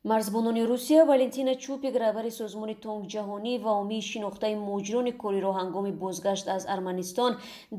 марзбонони русия валентина чупик раҳбари созмони тонгҷаҳонӣ ва омии шинохтаи муҷирони кориро ҳангоми бозгашт аз арманистон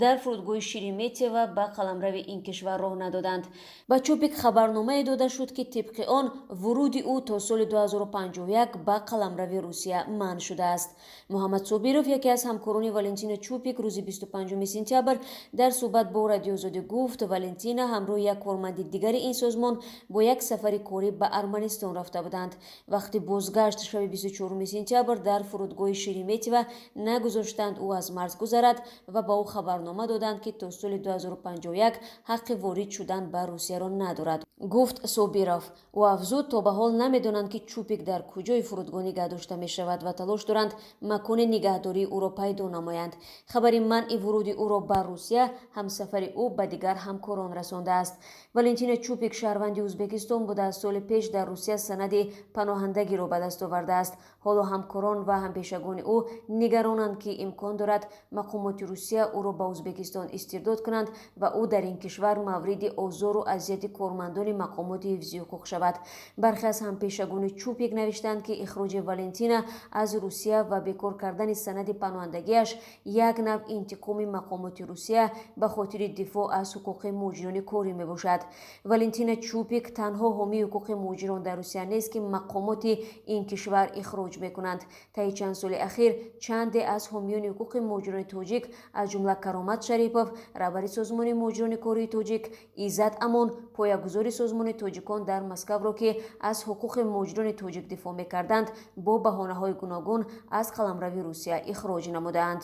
дар фурудгоҳи шереметьево ба қаламрави ин кишвар роҳ надоданд. ба чупик хабарномае дода шуд ки тибқи он вуруди ӯ то соли 2051 ба қаламрави русия манъ шудааст. муҳаммад собиров, яке аз ҳамкорони валентина чупик, рӯзи 25 сентябр дар суҳбат бо радиоозодӣ гуфт валентина ҳамроҳи як корманди дигари ин созмон бо як сафари корӣ ба арманистон рафта буданд. вақти бозгашт шаби 24 сентябр дар фурудгоҳи шереметьево нагузоштанд ӯ аз марз гузарад ва ба ӯ хабарнома доданд ки то соли 2051 ҳаққи ворид шудан ба русияро надорад, гуфт Собиров. ӯ афзуд то ба ҳол намедонанд ки чупик дар куҷои фурудгоҳ нигоҳ дошта мешавад ва талош доранд макони нигоҳдории ӯро пайдо намоянд. хабари манъи вуруди ӯро ба русия ҳамсафари ӯ ба дигар ҳамкорон расондааст. валентина чупик шаҳрванди ӯзбекистон буда аз соли пеш дар русия санади паноҳандагиро ба даст овардааст. ҳоло ҳамкорон ва ҳампешагони ӯ нигаронанд ки имкон дорад мақомоти русия ӯро ба ӯзбекистон истирдод кунанд ва ӯ дар ин кишвар мавриди озору азияти кормандони мақомоти ҳифзи ҳуқуқ шавад. бархе аз ҳампешагони чупик навиштанд ки ихроҷи валентина аз русия ва бекор кардани санади паноҳандагиаш як навъ интиқоми мақомоти русия ба хотири дифоъ аз ҳуқуқи муҷирони корӣ мебошад. валентина чупик танҳо ҳомии ҳуқуқи муҷирон дар русия нест ки мақомоти ин кишвар ихроҷ мекунанд. таи чанд соли ахир чанде аз ҳомиёни ҳуқуқи муҷирони тоҷик аз ҷумла Каромат Шарипов, раҳбари созмони муҷирони кории тоҷик, Иззат Амон, поягузори созмони тоҷикон дар Москваро ки аз ҳуқуқи муҷирони тоҷик дифоъ мекарданд, бо баҳонаҳои гуногун аз қаламрави русия ихроҷ намуданд.